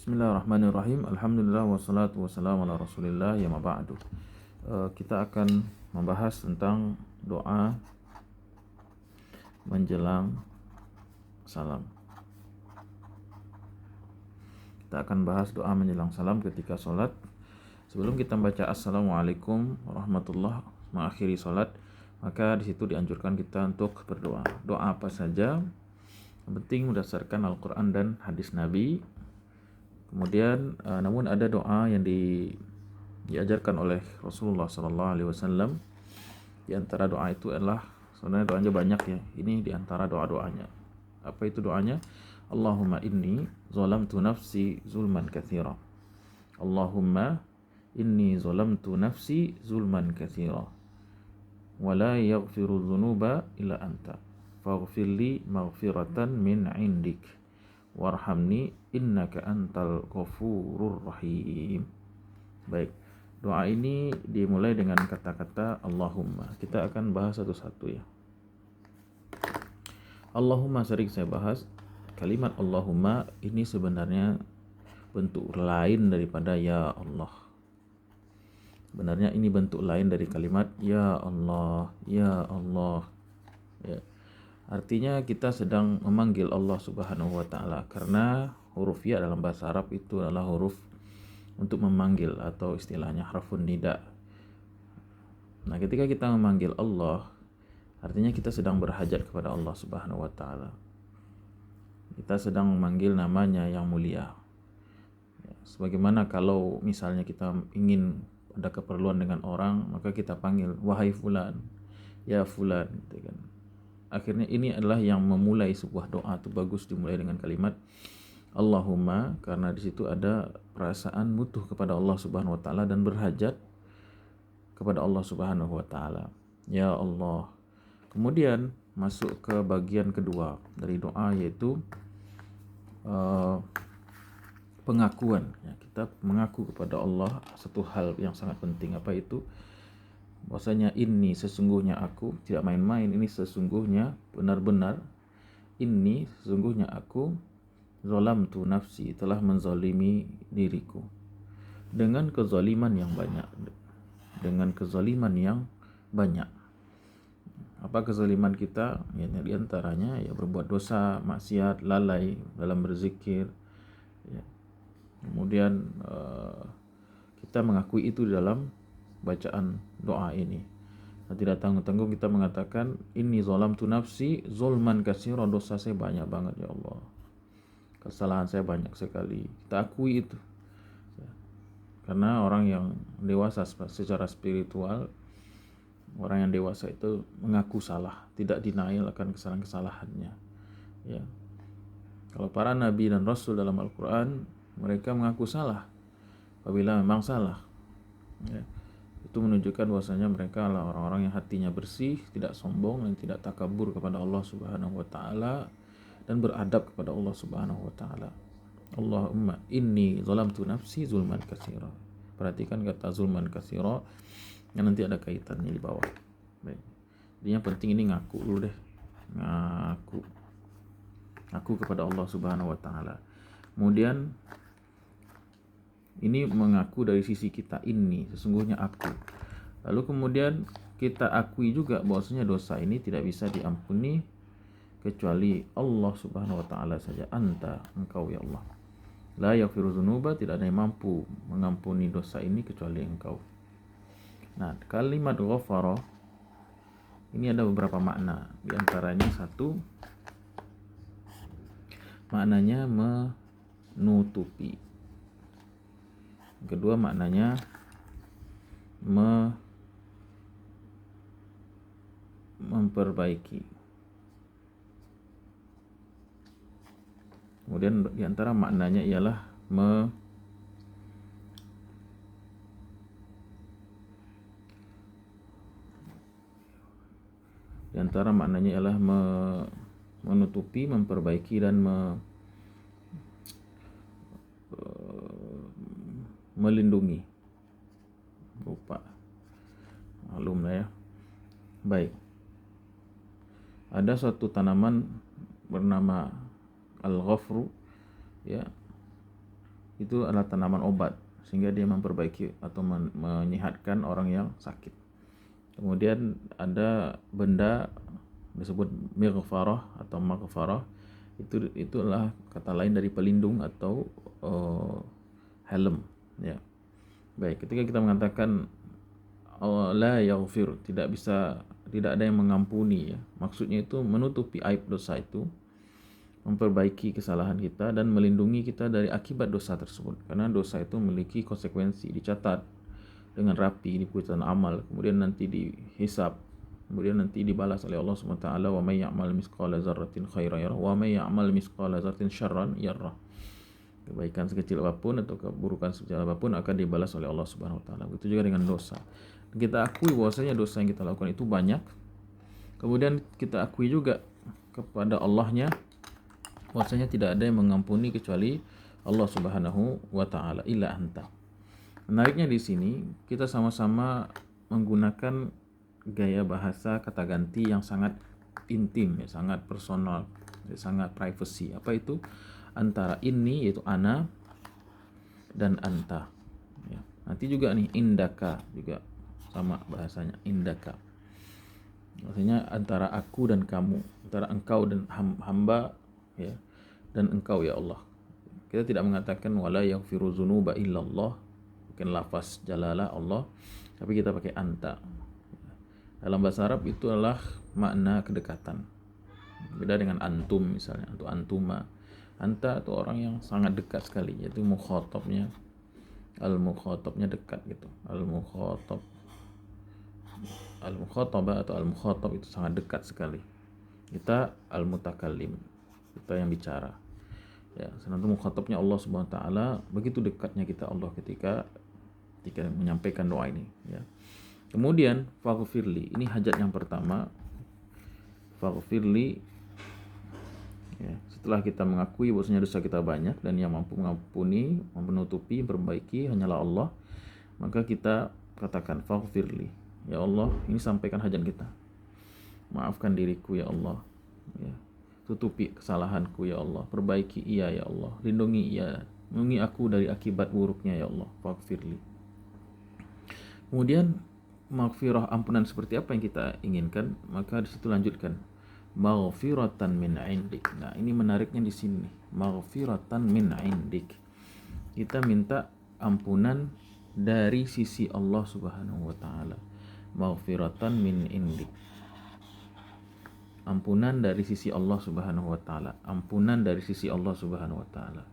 Bismillahirrahmanirrahim. Alhamdulillah wassalatu wassalamu ala Rasulillah ya ma ba'du. Kita akan membahas tentang doa menjelang salam. Kita akan bahas doa menjelang salam ketika sholat. Sebelum kita baca Assalamualaikum warahmatullah mengakhiri sholat, maka di situ dianjurkan kita untuk berdoa. Doa apa saja, yang penting berdasarkan Al-Quran dan hadis Nabi. Kemudian namun ada doa yang diajarkan oleh Rasulullah SAW. Di antara doa itu adalah, sebenarnya doanya banyak ya. Ini di antara doa-doanya. Apa itu doanya? Allahumma inni zalamtu nafsi zulman katsira. Allahumma inni zalamtu nafsi zulman katsira. Wa la yaghfiru dzunuba illa anta. Faghfirli maghfiratan min 'indik. Warhamni innaka antal ghafurur rahim. Baik, doa ini dimulai dengan kata-kata Allahumma. Kita akan bahas satu-satu ya. Allahumma sering saya bahas. Kalimat Allahumma ini sebenarnya bentuk lain daripada ya Allah. Sebenarnya ini bentuk lain dari kalimat ya Allah, ya Allah. Ya. Artinya kita sedang memanggil Allah Subhanahu wa taala, karena huruf ya dalam bahasa Arab itu adalah huruf untuk memanggil atau istilahnya harfun nida. Nah, ketika kita memanggil Allah, artinya kita sedang berhajat kepada Allah Subhanahu wa taala. Kita sedang memanggil namanya yang mulia. Ya, sebagaimana kalau misalnya kita ingin ada keperluan dengan orang, maka kita panggil wahai fulan, ya fulan gitu kan. Akhirnya ini adalah yang memulai sebuah doa. Itu bagus dimulai dengan kalimat Allahumma, karena di situ ada perasaan butuh kepada Allah Subhanahu wa taala dan berhajat kepada Allah Subhanahu wa taala. Ya Allah. Kemudian masuk ke bagian kedua dari doa, yaitu pengakuan. Ya, kita mengaku kepada Allah satu hal yang sangat penting. Apa itu? Bahwasanya ini sesungguhnya aku, tidak main-main, ini sesungguhnya benar-benar, ini sesungguhnya aku zalamtu nafsi, telah menzalimi diriku dengan kezaliman yang banyak. Dengan kezaliman yang banyak. Apa kezaliman kita? Ya, di antaranya ya berbuat dosa, maksiat, lalai dalam berzikir. Ya. Kemudian kita mengakui itu dalam bacaan doa ini. Nah, tidak tanggung-tanggung kita mengatakan inni zalamtu nafsi zulman katsira, dosa saya banyak banget ya Allah, kesalahan saya banyak sekali. Kita akui itu. Karena orang yang dewasa secara spiritual, orang yang dewasa itu mengaku salah, tidak denial akan kesalahan-kesalahannya. Ya. Kalau para nabi dan rasul dalam Al-Quran, mereka mengaku salah apabila memang salah. Ya. Itu menunjukkan bahwasanya mereka adalah orang-orang yang hatinya bersih, tidak sombong dan tidak takabur kepada Allah Subhanahu wa taala, dan beradab kepada Allah Subhanahu wa taala. Allahumma inni zalamtu nafsi zulman katsira. Perhatikan kata zulman katsira yang nanti ada kaitannya di bawah. Baik. Jadi yang penting ini ngaku dulu deh. Ngaku kepada Allah Subhanahu wa taala. Kemudian ini mengaku dari sisi kita, ini sesungguhnya aku. Lalu kemudian kita akui juga bahwasanya dosa ini tidak bisa diampuni kecuali Allah Subhanahu wa taala saja. Anta, engkau ya Allah. La yaghfiru dzunuba, tidak ada yang mampu mengampuni dosa ini kecuali engkau. Nah, kalimat ghafara ini ada beberapa makna. Di antaranya satu, maknanya menutupi. Kedua, maknanya memperbaiki. Kemudian di antara maknanya ialah menutupi, memperbaiki, dan melindungi. Lupa. Malum lah ya. Baik. Ada suatu tanaman bernama al-ghafru, ya. itu adalah tanaman obat, sehingga dia memperbaiki atau menyehatkan orang yang sakit. Kemudian ada benda disebut mighfarah atau maghfarah, itulah kata lain dari pelindung atau helm, ya. Baik, ketika kita mengatakan la yaghfir, tidak ada yang mengampuni, ya. Maksudnya itu menutupi aib dosa itu, memperbaiki kesalahan kita dan melindungi kita dari akibat dosa tersebut. Karena dosa itu memiliki konsekuensi, dicatat dengan rapi di putusan amal, kemudian nanti dihisab, kemudian nanti dibalas oleh Allah SWT. Wa may ya'mal misqala dzarratin khairan yarah wa may ya'mal misqala dzarratin syarran yarah. Kebaikan sekecil apapun atau keburukan sekecil apapun akan dibalas oleh Allah Subhanahu wa taala. Begitu juga dengan dosa. Kita akui bahwasanya dosa yang kita lakukan itu banyak. Kemudian kita akui juga kepada Allahnya bahwasanya tidak ada yang mengampuni kecuali Allah Subhanahu wa taala, illa anta. Menariknya di sini kita sama-sama menggunakan gaya bahasa kata ganti yang sangat intim, ya, sangat personal, ya, sangat privacy. Apa itu? Antara ini yaitu ana dan anta. Ya. Nanti juga nih indaka juga sama bahasanya, indaka. Maksudnya antara aku dan kamu, antara engkau dan hamba, ya, dan engkau ya Allah. Kita tidak mengatakan wala yaghfiru dzunuba illallah, bukan lafaz jalalah Allah, tapi kita pakai anta. Dalam bahasa Arab itu adalah makna kedekatan. Beda dengan antum misalnya, atau antuma. Anta itu orang yang sangat dekat sekali, yaitu mukhatabnya, al-mukhatabnya dekat gitu. Al-mukhatabah atau al-mukhatab itu sangat dekat sekali. Kita al-mutakallim, kita yang bicara. Ya, sedangkan mukhatabnya Allah Subhanahu wa taala, begitu dekatnya kita Allah ketika menyampaikan doa ini, ya. Kemudian faghfirli, ini hajat yang pertama. Faghfirli, ya, setelah kita mengakui bahwasanya dosa kita banyak dan yang mampu mengampuni, menutupi, memperbaiki hanyalah Allah, maka kita katakan faghfirli, ya Allah, ini sampaikan hajat kita. Maafkan diriku ya Allah, ya. Tutupi kesalahanku ya Allah, perbaiki ya Allah, lindungi aku dari akibat buruknya ya Allah, faghfirli. Kemudian maghfirah, ampunan seperti apa yang kita inginkan, maka di situ lanjutkan maghfiratan min indik. Nah, ini menariknya di sini, maghfiratan min indik. Kita minta ampunan dari sisi Allah Subhanahu wa taala. Maghfiratan min indik. Ampunan dari sisi Allah Subhanahu wa taala. Ampunan dari sisi Allah Subhanahu wa taala.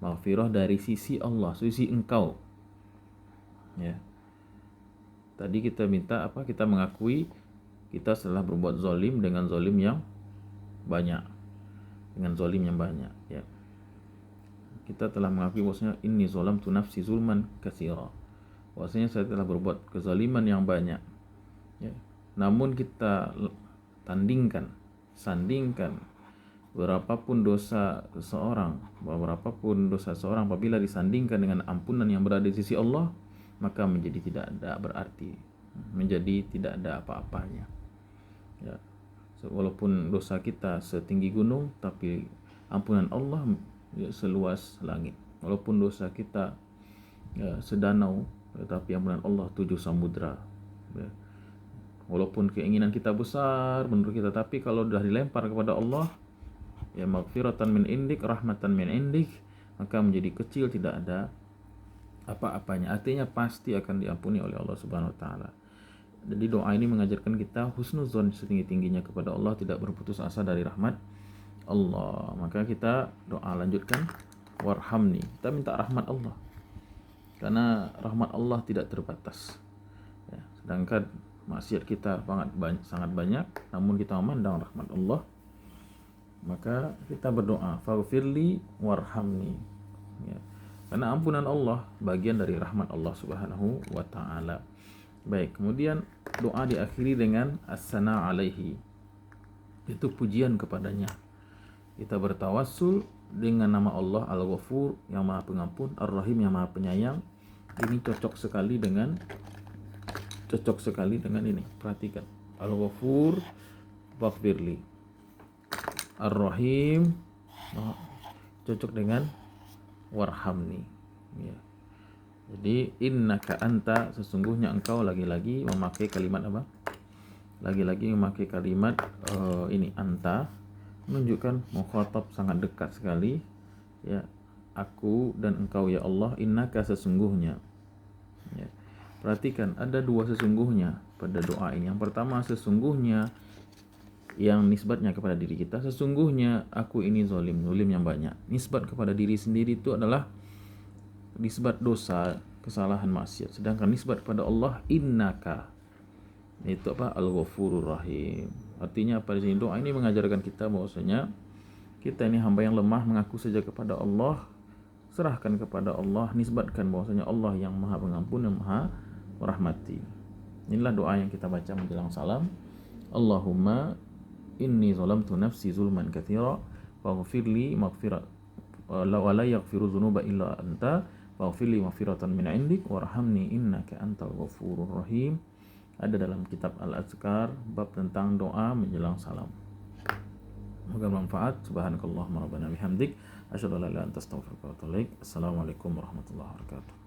Maghfirah dari sisi Allah, sisi engkau. Ya. Tadi kita minta apa? Kita mengakui kita telah berbuat zalim dengan zalim yang banyak. Ya. Kita telah mengakui bahwasanya inni zalamtu nafsi zulman katsira. Bahwasanya saya telah berbuat kezaliman yang banyak. Ya. Namun kita sandingkan berapapun dosa seseorang apabila disandingkan dengan ampunan yang berada di sisi Allah, maka menjadi tidak ada berarti, menjadi tidak ada apa-apanya. Ya. Walaupun dosa kita setinggi gunung, tapi ampunan Allah ya, seluas langit. Walaupun dosa kita ya, sedanau, tetapi ampunan Allah 7 samudra. Ya. Walaupun keinginan kita besar menurut kita, tapi kalau sudah dilempar kepada Allah, ya maghfiratan min indik, rahmatan min indik, maka menjadi kecil, tidak ada apa-apanya. Artinya pasti akan diampuni oleh Allah Subhanahu wa taala. Jadi doa ini mengajarkan kita husnuzon setinggi-tingginya kepada Allah, tidak berputus asa dari rahmat Allah. Maka kita doa lanjutkan warhamni, kita minta rahmat Allah, karena rahmat Allah tidak terbatas, ya. Sedangkan maksiat kita sangat banyak, namun kita memandang rahmat Allah, maka kita berdoa faghfirli warhamni, ya. Karena ampunan Allah bagian dari rahmat Allah Subhanahu wa taala. Baik, kemudian doa diakhiri dengan as-sana alaihi, itu pujian kepadanya. Kita bertawassul dengan nama Allah Al-Ghafur yang Maha Pengampun, Ar-Rahim yang Maha Penyayang. Ini cocok sekali dengan ini. Perhatikan, Al-Ghafur faghfirli, Ar-Rahim cocok dengan warhamni. Ya. Jadi innaka anta, sesungguhnya engkau, lagi-lagi memakai kalimat apa? Lagi-lagi memakai kalimat ini anta, menunjukkan mukhatab sangat dekat sekali. Ya, aku dan engkau ya Allah, innaka sesungguhnya. Ya. Perhatikan ada dua sesungguhnya pada doa ini. Yang pertama sesungguhnya yang nisbatnya kepada diri kita, sesungguhnya aku ini zalim yang banyak. Nisbat kepada diri sendiri itu adalah nisbat dosa, kesalahan, maksiat. Sedangkan nisbat kepada Allah innaka, itu apa? Al-Ghafurur Rahim. Artinya pada sini doa ini mengajarkan kita bahwasanya kita ini hamba yang lemah, mengaku saja kepada Allah, serahkan kepada Allah, nisbatkan bahwasanya Allah yang Maha Pengampun, yang Maha Merahmati. Inilah doa yang kita baca menjelang salam. Allahumma inni zalamtu nafsi zulman katsira faghfirli maghfirat wa la yaghfiru dzunuba illa anta faghfirli maghfiratan min 'indik warhamni innaka antal ghafurur rahim. Ada dalam kitab Al-Azkar bab tentang doa menjelang salam. Semoga bermanfaat. Subhanakallahumma rabbana bihamdik asyhadu an la ilaha illa anta astaghfiruka wa atubu ilaik. Assalamualaikum warahmatullahi wabarakatuh.